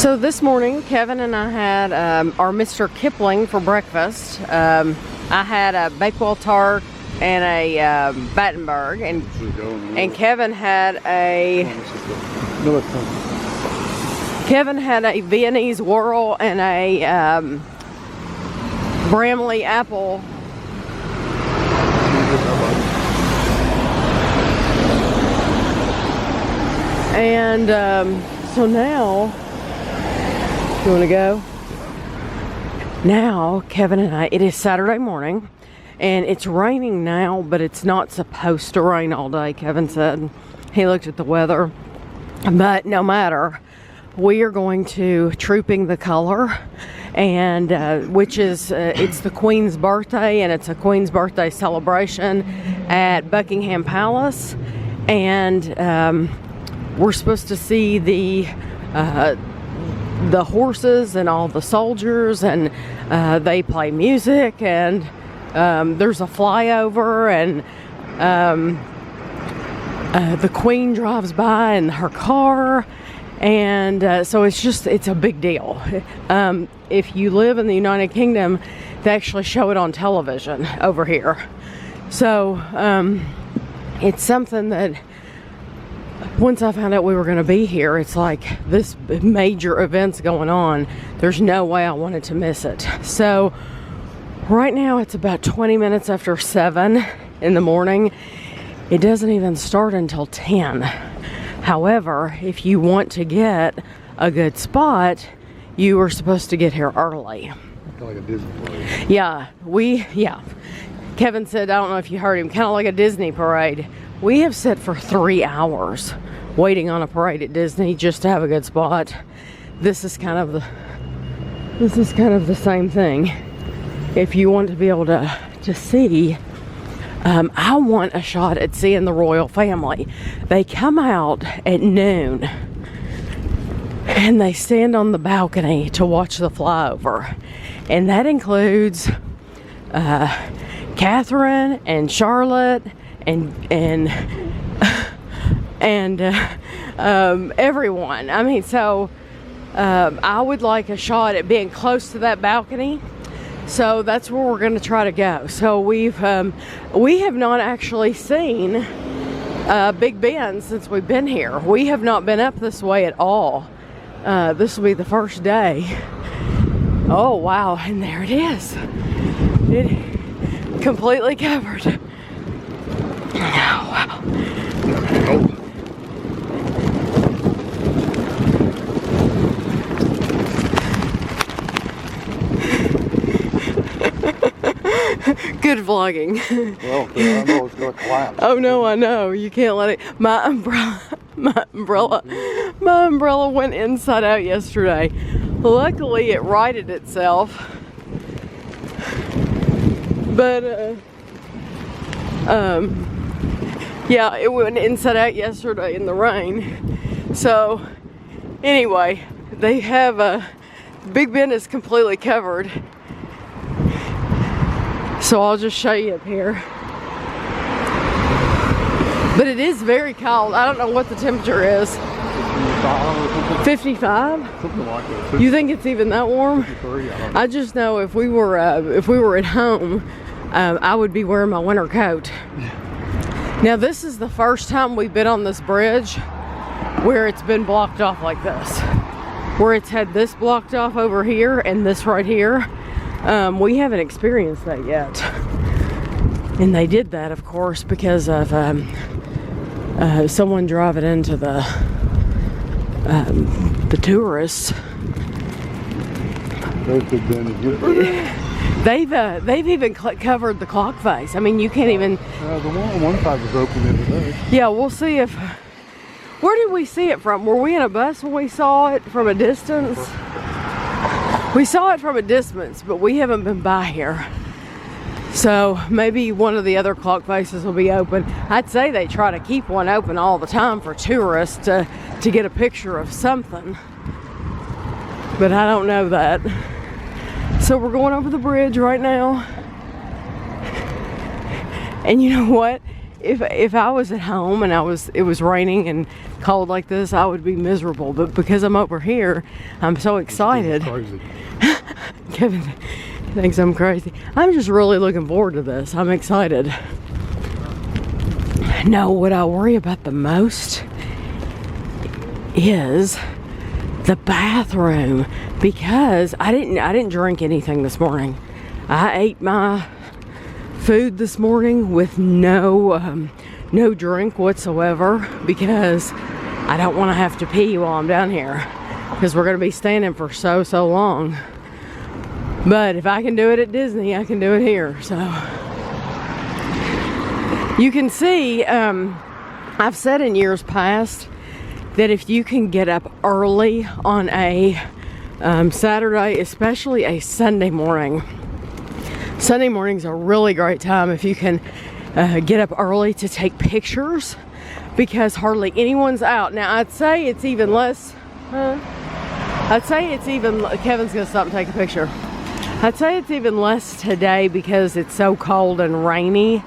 So this morning, Kevin and I had our Mr. Kipling for breakfast. I had a Bakewell tart and a Battenberg, and Kevin had a Viennese whirl and a Bramley apple. And so now, you want to go? Now, Kevin and I, it is Saturday morning, and it's raining now, but it's not supposed to rain all day, Kevin said. He looked at the weather. But no matter, we are going to Trooping the Color, and which is, it's the Queen's birthday, and it's a Queen's birthday celebration at Buckingham Palace. And we're supposed to see the horses and all the soldiers, and they play music, and there's a flyover, and the Queen drives by in her car, and so it's a big deal. If you live in the United Kingdom, they actually show it on television over here. So it's something that, once I found out we were going to be here, it's like this major event's going on. There's no way I wanted to miss it. So right now it's about 20 minutes after 7 in the morning. It doesn't even start until 10. However, if you want to get a good spot, you are supposed to get here early. Like a Disney parade. Yeah. Kevin said, I don't know if you heard him, kind of like a Disney parade. We have sat for 3 hours waiting on a parade at Disney just to have a good spot. This is kind of the same thing. If you want to be able to see, I want a shot at seeing the royal family. They come out at noon and they stand on the balcony to watch the flyover, and that includes Catherine and Charlotte and everyone. I mean, so I would like a shot at being close to that balcony. So that's where we're going to try to go. So we have not actually seen Big Ben since we've been here. We have not been up this way at all. This will be the first day. Oh wow, and there it is. It completely covered. Oh, wow. Good vlogging. Well, I know it's going to collapse. Oh no, I know. You can't let it. My umbrella went inside out yesterday. Luckily, it righted itself. But yeah, it went inside out yesterday in the rain. So anyway, they have Big Ben is completely covered. So I'll just show you up here. But it is very cold. I don't know what the temperature is. 55? Something like that. You think it's even that warm? 53, I just know if we were at home, I would be wearing my winter coat. Now this is the first time we've been on this bridge where it's been blocked off like this. Where it's had this blocked off over here and this right here. We haven't experienced that yet. And they did that, of course, because of someone driving into the tourists. They've even covered the clock face. I mean, you can't even. The one on one side was open the other day. Yeah, we'll see if. Where did we see it from? Were we in a bus when we saw it from a distance? We saw it from a distance, but we haven't been by here. So maybe one of the other clock faces will be open. I'd say they try to keep one open all the time for tourists to get a picture of something. But I don't know that. So we're going over the bridge right now. And you know what? if I was at home and it was raining and cold like this, I would be miserable. But because I'm over here, I'm so excited. Crazy. Kevin thinks I'm crazy. I'm just really looking forward to this. I'm excited. No, what I worry about the most is the bathroom, because I didn't drink anything this morning. I ate my food this morning with no drink whatsoever, because I don't want to have to pee while I'm down here, because we're going to be standing for so long. But if I can do it at Disney, I can do it here. So you can see, I've said in years past that if you can get up early on a Saturday, especially a Sunday morning. Sunday morning's a really great time if you can get up early to take pictures, because hardly anyone's out. Now, I'd say it's even less, Kevin's gonna stop and take a picture. I'd say it's even less today because it's so cold and rainy.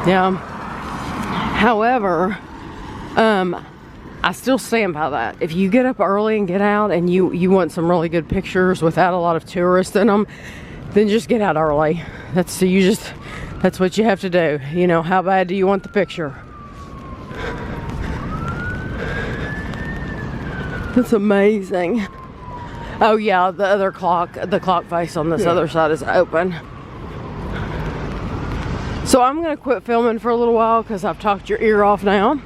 Yeah. However, I still stand by that. If you get up early and get out and you want some really good pictures without a lot of tourists in them, then just get out early. That's what you have to do. You know, how bad do you want the picture? That's amazing. Oh yeah, the clock face on this other side is open. So I'm gonna quit filming for a little while because I've talked your ear off now.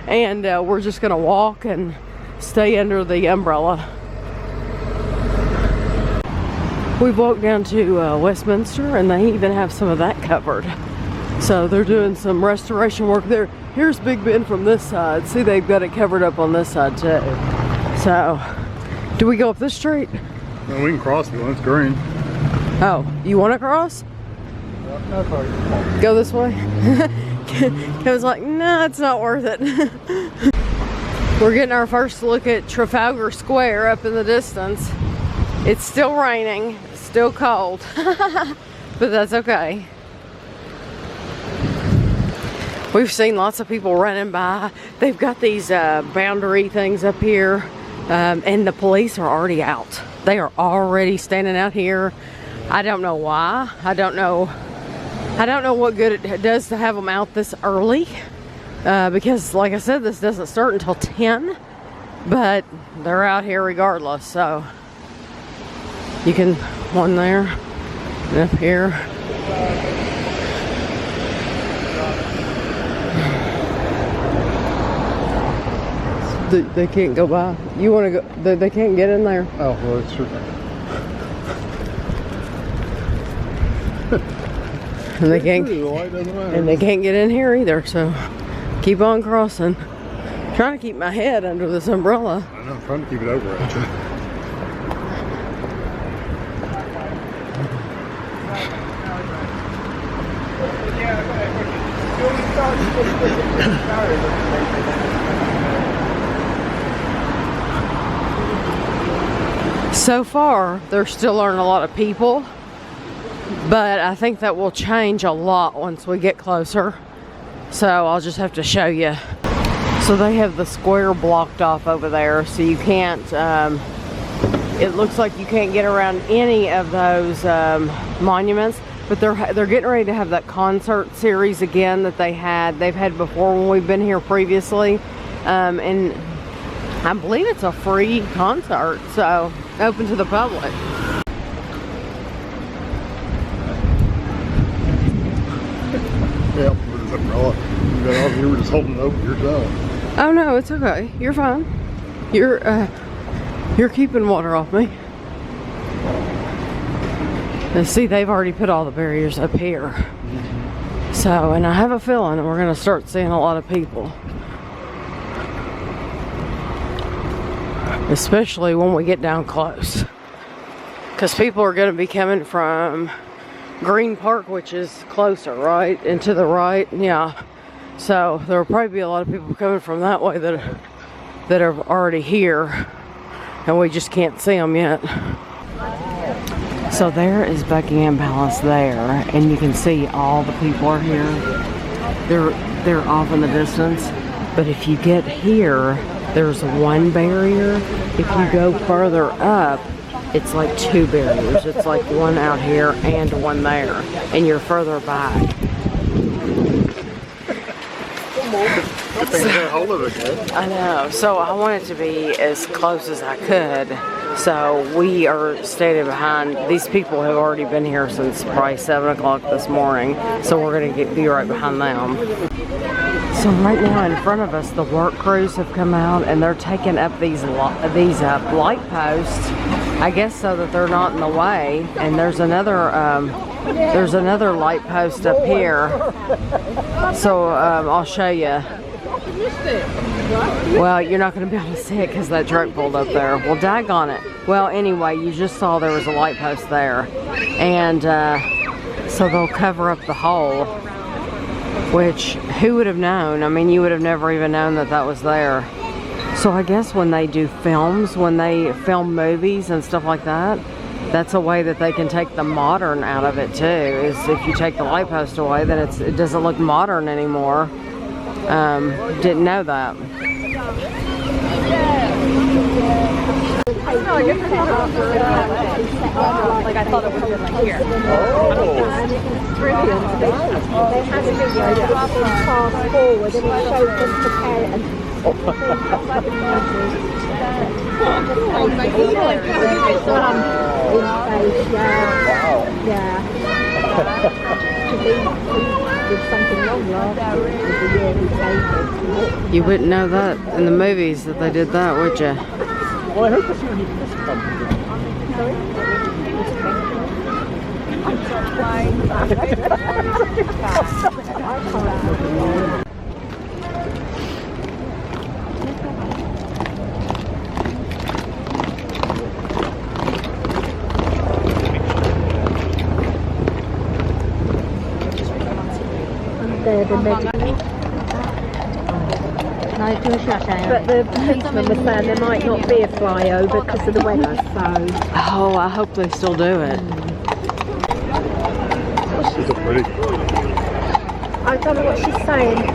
And we're just gonna walk and stay under the umbrella. We've walked down to Westminster, and they even have some of that covered. So they're doing some restoration work there. Here's Big Ben from this side. See, they've got it covered up on this side too. So, do we go up this street? No, we can cross it when it's green. Oh, you want to cross? No, sorry. Go this way? Kevin's like, nah, it's not worth it. We're getting our first look at Trafalgar Square up in the distance. It's still raining, still cold, but that's okay. We've seen lots of people running by. They've got these boundary things up here, and the police are already out. They are already standing out here. I don't know why. I don't know what good it does to have them out this early, because like I said, this doesn't start until 10, but they're out here regardless. So you can, one there and up here. They can't go by. You want to go? They can't get in there. Oh, well, it's true. And they can't. The light doesn't matter. And they can't get in here either. So keep on crossing. Trying to keep my head under this umbrella. I know. I'm trying to keep it over at you. So far, there still aren't a lot of people, but I think that will change a lot once we get closer. So I'll just have to show you. So they have the square blocked off over there, so you can't, it looks like you can't get around any of those monuments, but they're getting ready to have that concert series again that they've had before when we've been here previously. And I believe it's a free concert, so open to the public. Yeah, with this umbrella. You got off here, we're just holding it open. You're done. Oh no, it's okay. You're fine. You're keeping water off me. And see, they've already put all the barriers up here. So, and I have a feeling we're gonna start seeing a lot of people. Especially when we get down close. Because people are gonna be coming from Green Park, which is closer, right? And to the right, yeah. So there will probably be a lot of people coming from that way that are already here, and we just can't see them yet. So there is Buckingham Palace there, and you can see all the people are here. They're off in the distance. But if you get here, there's one barrier. If you go further up, it's like two barriers. It's like one out here and one there, and you're further back. I know. So I wanted to be as close as I could. So we are standing behind these people who have already been here since probably 7 o'clock this morning. So we're going to be right behind them. So right now in front of us, the work crews have come out and they're taking up these light posts, I guess so that they're not in the way. And there's another light post up here. So I'll show you. Well, you're not going to be able to see it because that truck pulled up there. Well, daggone it. Well, anyway, you just saw there was a light post there. And so they'll cover up the hole, which who would have known? I mean, you would have never even known that that was there. So I guess when they do films, when they film movies and stuff like that, that's a way that they can take the modern out of it too, is if you take the light post away, then it doesn't look modern anymore. Didn't know that. Like I thought it was like here. Brilliant. They had a video fast forward and it showed them preparing. Yeah. With something wrong last year, You wouldn't know that in the movies that they did that, would you? Well, I hope to see when you this comes. the medical. But the policeman was saying there might not be a flyover because of the weather, so... Oh, I hope they still do it. She's so pretty. I don't know what she's saying.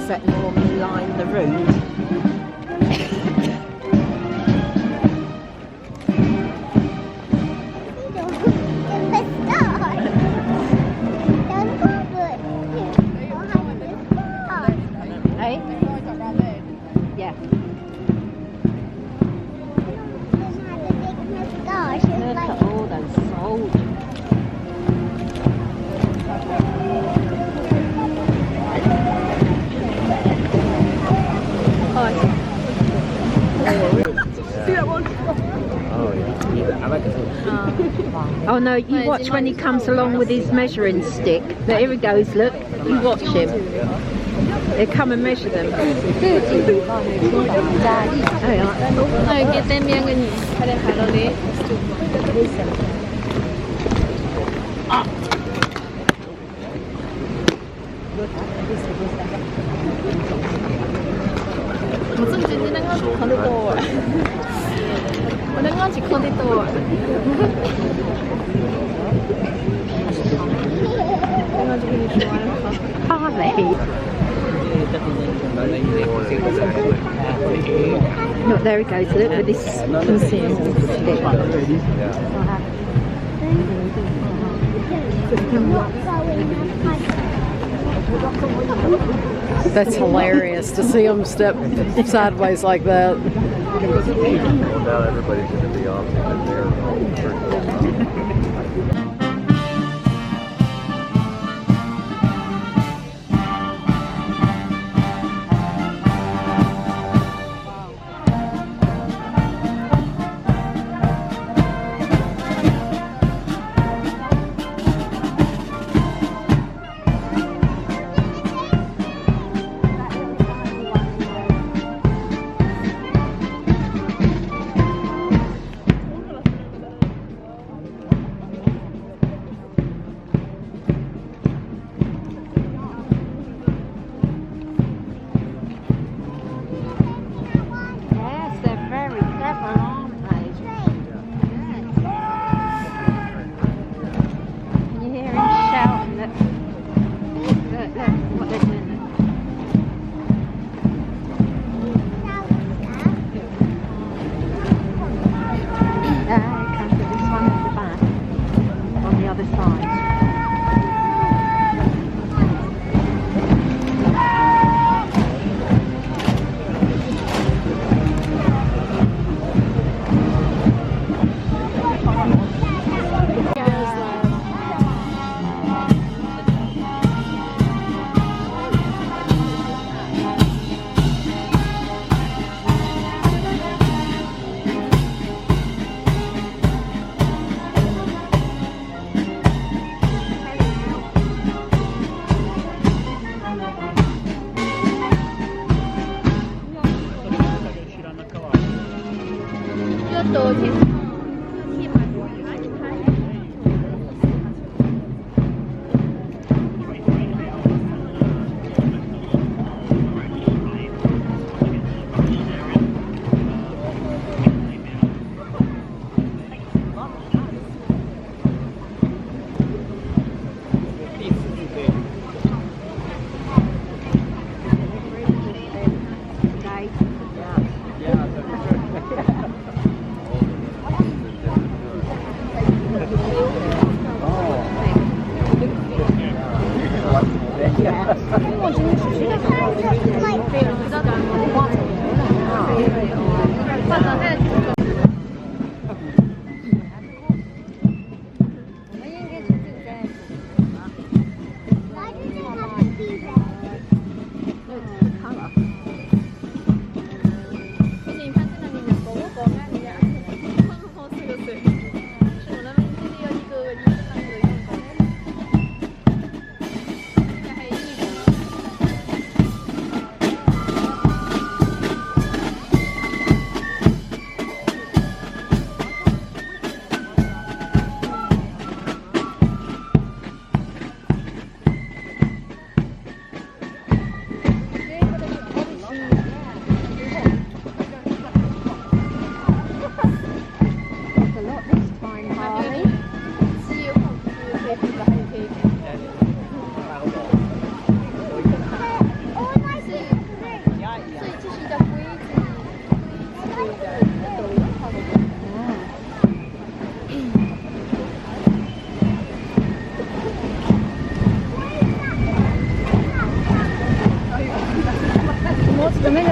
That normally line the route. Yeah. Look at all those soldiers. See that one? Oh yeah. I like it. Oh no, you watch when he comes along with his measuring stick. There he goes, look. You watch him. They come and measure them. 여기 땜명은 가장 가로네. 무슨 짓이는 건지 건도. 오늘 건지 건도. Look, there he goes, look with his stick. That's hilarious to see them step sideways like that. Well, now everybody's going to be off in there.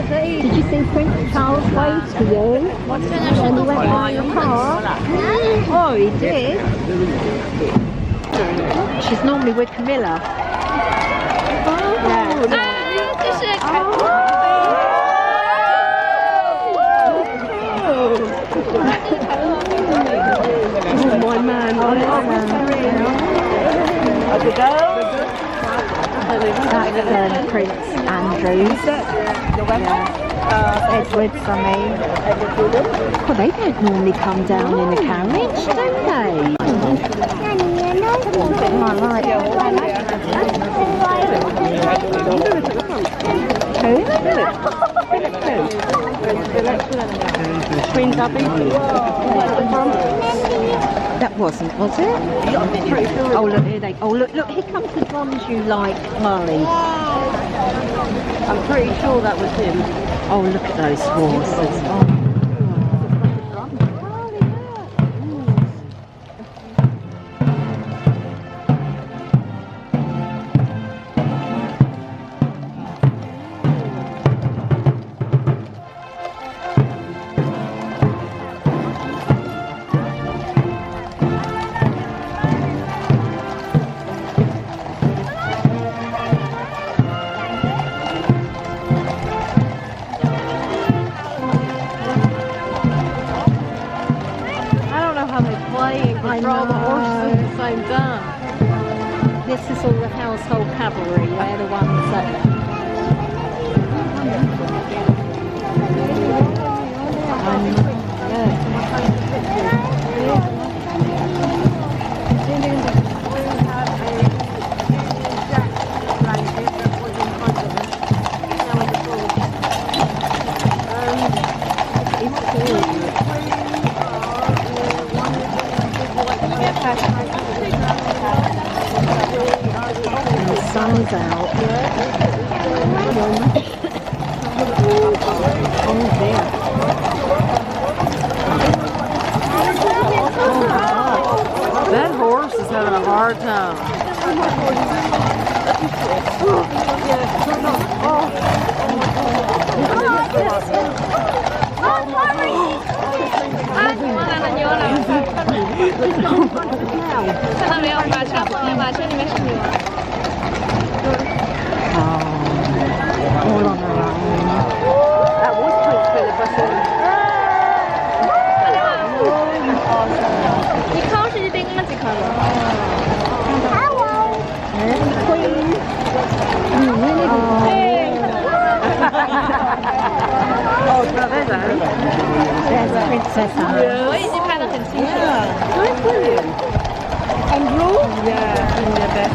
Did you see Prince Charles waved to you? And he went by your car? Oh, he did. She's normally with Camilla. Oh, That's Prince Andrews. Yeah. Edwards, I mean. Well, they don't normally come down in a carriage, do they? Queen's Abbey. That wasn't, was it? Oh, look, here they. Oh, look, here comes the drums you like, Molly. I'm pretty sure that was him. Oh, look at those horses. Oh. All the horses at the same time. This is all the household cavalry. They're the ones that. The sun's out. Oh dear. That horse is having a hard time. All on her own. That was Prince Philip, wasn't it? 이 카우신이 땡같이 가요. Queen. Oh, there's Anne. There's Princess Anne. 我已经拍得很清楚了。 That's brilliant. And Rose? Yeah, in the best.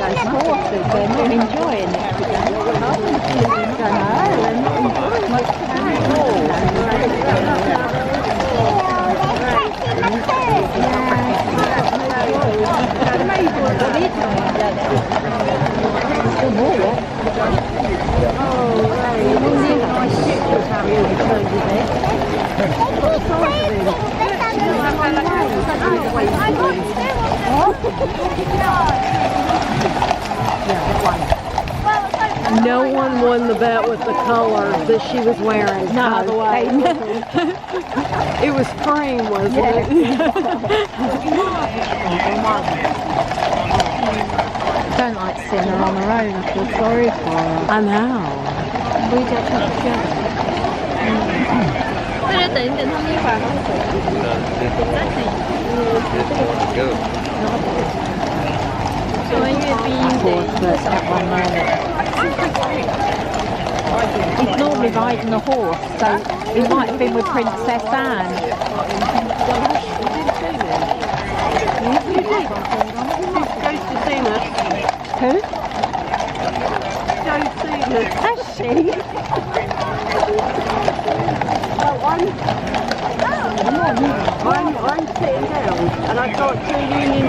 Those horses, they're not enjoying it today. No one won the bet with the colors that she was wearing, by the way. It was cream, wasn't it? I don't like seeing her on her own. I feel sorry for her. I know. We get her together. 那就等一等他们一会儿会回来。再等一等。说完阅兵得。 He's normally riding a horse, so he might have been with Princess Anne. Who? Has she? I'm sitting down and I got two Union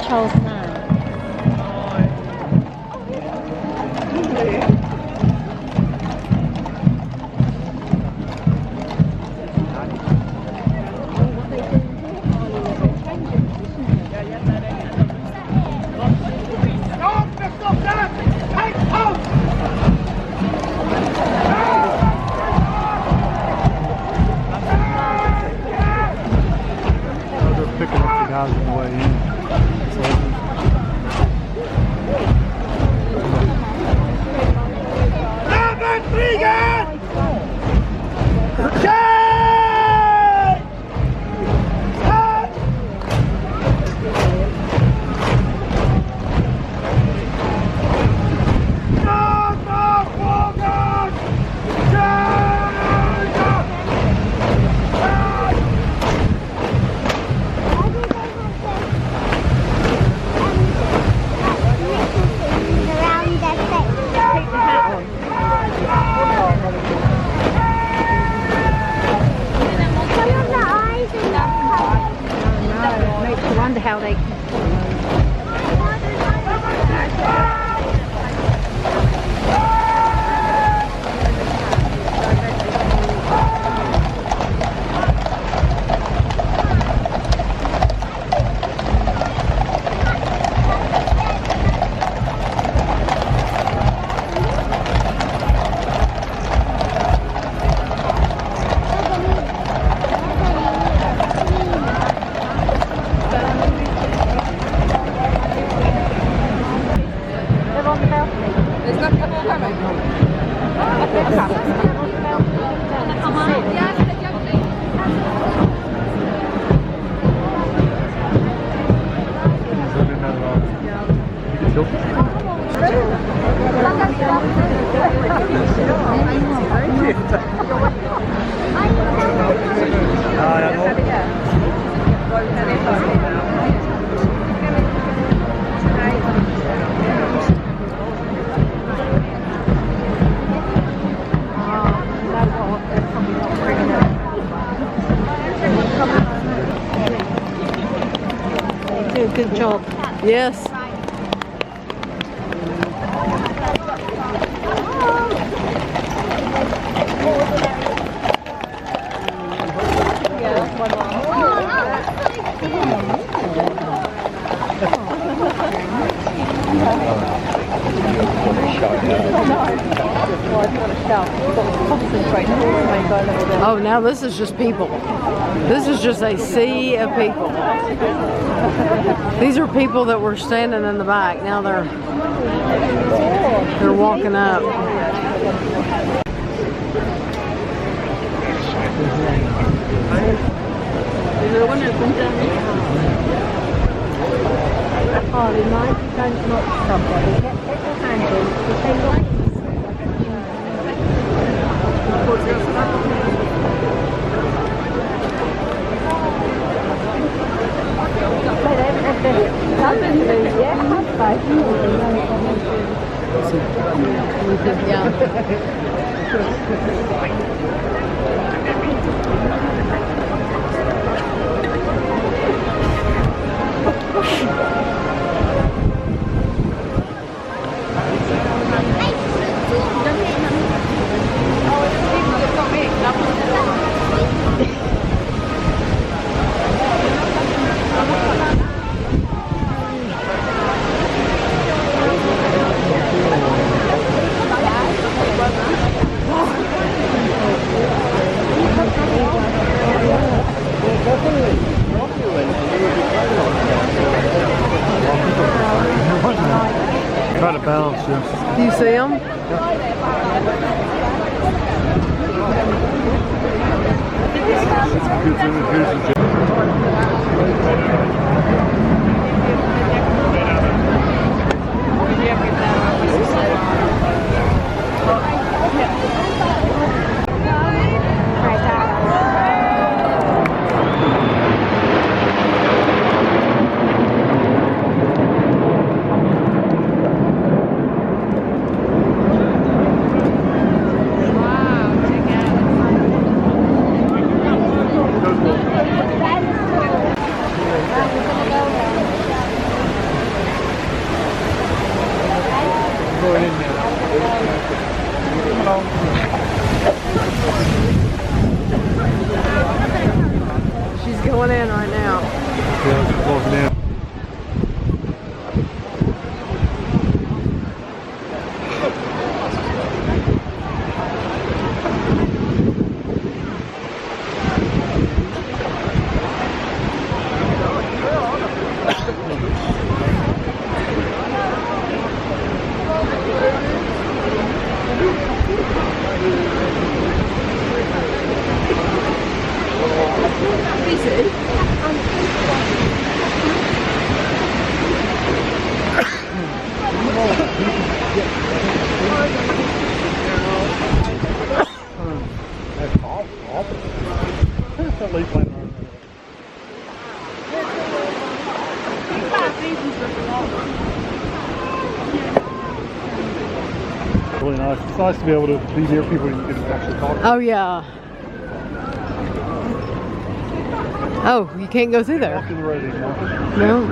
Charles IX. They're picking up the guys on the way in. I wonder how they. Do a good job. Yes. Oh, now this is just people. This is just a sea of people. These are people that were standing in the back. Now they're walking up. Oh, remind you don't knock somebody. Get your hand in. If they knock Try to balance this. Do you see them? really nice. It's nice to be able to be near people you can actually talk to. Oh, yeah. Oh, you can't go through there. Walk in the road anymore. No.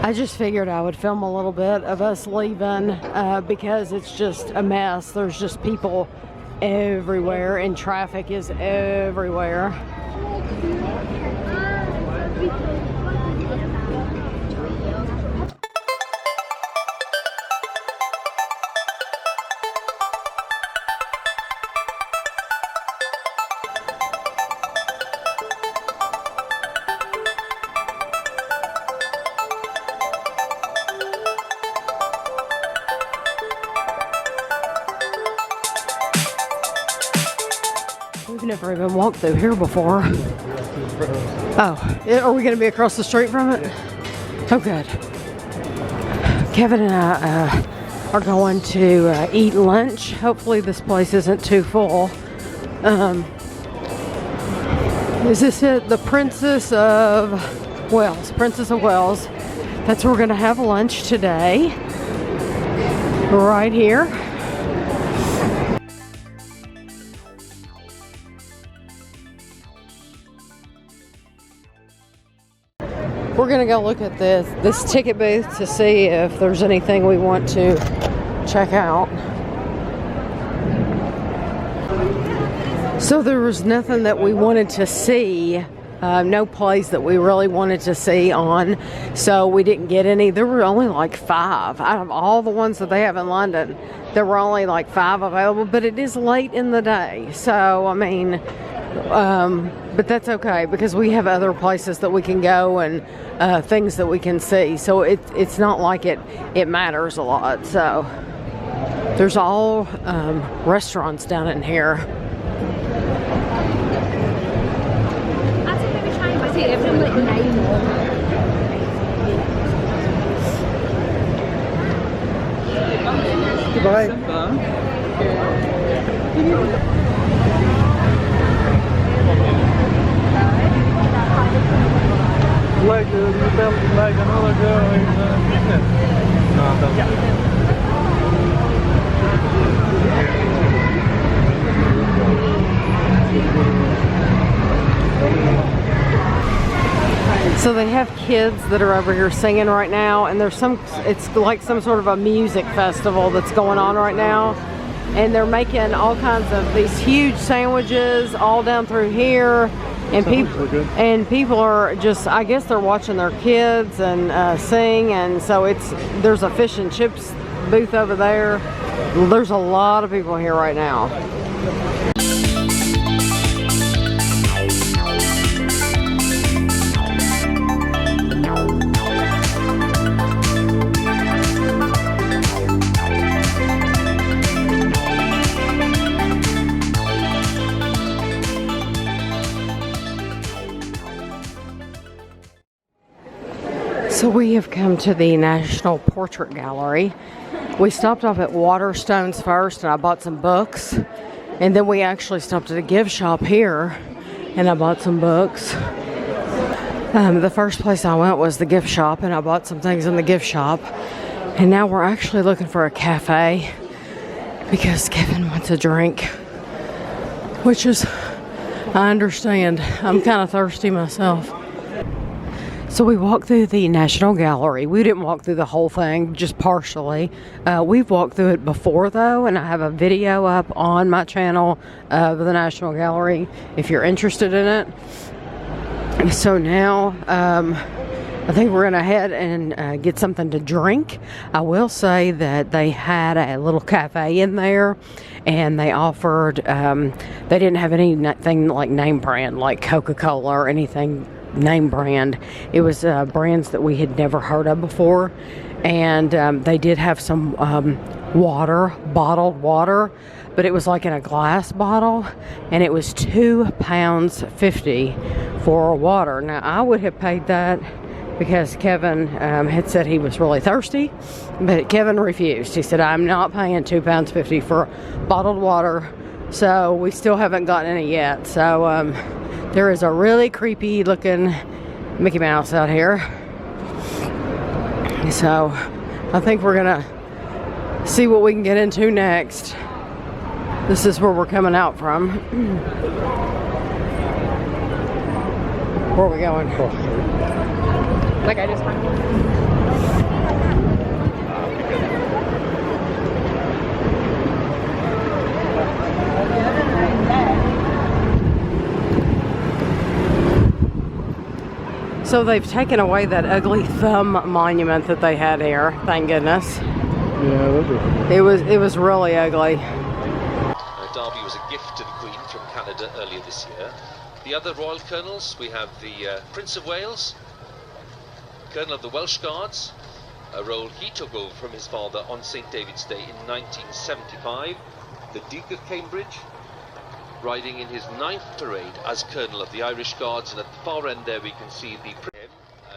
I just figured I would film a little bit of us leaving because it's just a mess. There's just people everywhere and traffic is everywhere. We've never even walked through here before. Oh, are we going to be across the street from it? Oh, good. Kevin and I are going to eat lunch. Hopefully this place isn't too full. Is this it? The Princess of Wales. Princess of Wales. That's where we're going to have lunch today. Right here. We're gonna go look at this ticket booth to see if there's anything we want to check out. So there was nothing that we wanted to see, no plays that we really wanted to see on, so we didn't get any. There were only like 5 out of all the ones that they have in London. There were only like 5 available, but it is late in the day, so I mean, but that's okay because we have other places that we can go and things that we can see. So it's not like it matters a lot. So there's all restaurants down in here. Goodbye. Like another girl in business. So they have kids that are over here singing right now, and there's it's like some sort of a music festival that's going on right now, and they're making all kinds of these huge sandwiches all down through here, and people are just, I guess they're watching their kids and sing, and so there's a fish and chips booth over there. There's a lot of people here right now. So we have come to the National Portrait Gallery. We stopped off at Waterstones first and I bought some books. And then we actually stopped at a gift shop here and I bought some books. The first place I went was the gift shop and I bought some things in the gift shop. And now we're actually looking for a cafe because Kevin wants a drink. Which is, I understand. I'm kind of thirsty myself. So we walked through the National Gallery. We didn't walk through the whole thing, just partially. We've walked through it before though, and I have a video up on my channel of the National Gallery if you're interested in it. So now, I think we're gonna head and get something to drink. I will say that they had a little cafe in there, and they offered, they didn't have anything like name brand, like Coca-Cola or anything name brand. It was brands that we had never heard of before, and they did have some water, bottled water, but it was like in a glass bottle, and it was £2.50 for water. Now I would have paid that because Kevin had said he was really thirsty, but Kevin refused. He said, I'm not paying £2.50 for bottled water. So we still haven't gotten any yet. So there is a really creepy looking Mickey Mouse out here. So I think we're gonna see what we can get into next. This is where we're coming out from. Where are we going? Like I just found. So they've taken away that ugly thumb monument that they had here. Thank goodness. Yeah, those are ugly. It was really ugly. Derby was a gift to the Queen from Canada earlier this year. The other royal colonels, we have the Prince of Wales, Colonel of the Welsh Guards, a role he took over from his father on St. David's Day in 1975. The Duke of Cambridge, riding in his 9th parade as Colonel of the Irish Guards, and at the far end there we can see the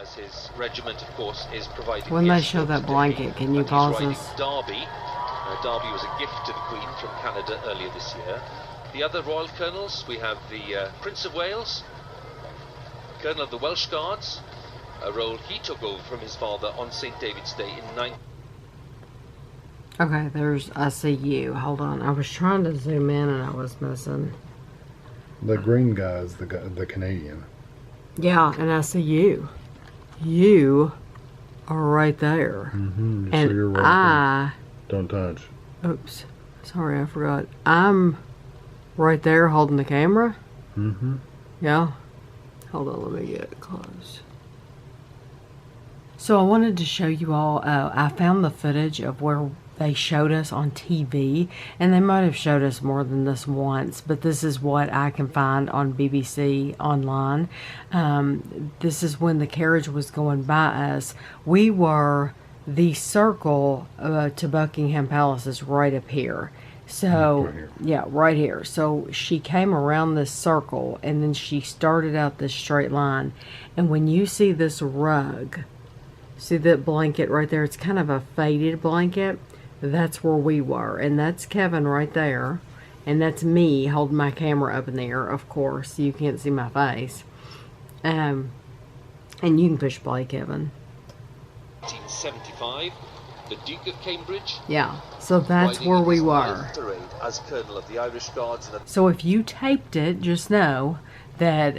as his regiment, of course, is providing. When they show that blanket, can you pause this? Derby. Derby was a gift to the Queen from Canada earlier this year. The other royal colonels, we have the Prince of Wales, Colonel of the Welsh Guards, a role he took over from his father on St. David's Day in 9. Okay, I see you. Hold on. I was trying to zoom in and I was missing. The green guy is the Canadian. Yeah, and I see you. You are right there. Mm-hmm. And so you're right I... there. Don't touch. Oops. Sorry, I forgot. I'm right there holding the camera. Mm-hmm. Yeah. Hold on, let me get close. So I wanted to show you all, I found the footage of where they showed us on TV, and they might have showed us more than this once, but this is what I can find on BBC online. This is when the carriage was going by us. We were, the circle to Buckingham Palace is right up here. So, right here. Yeah, right here. So she came around this circle, and then she started out this straight line. And when you see this rug, see that blanket right there? It's kind of a faded blanket. That's where we were. And that's Kevin right there. And that's me holding my camera up in the air, of course. You can't see my face. And you can push play, Kevin. 1975, the Duke of Cambridge. Yeah, so that's where we were. Parade as Colonel of the Irish Guards. So if you taped it, just know that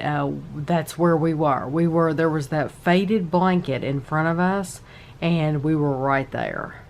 that's where we were. There was that faded blanket in front of us, and we were right there.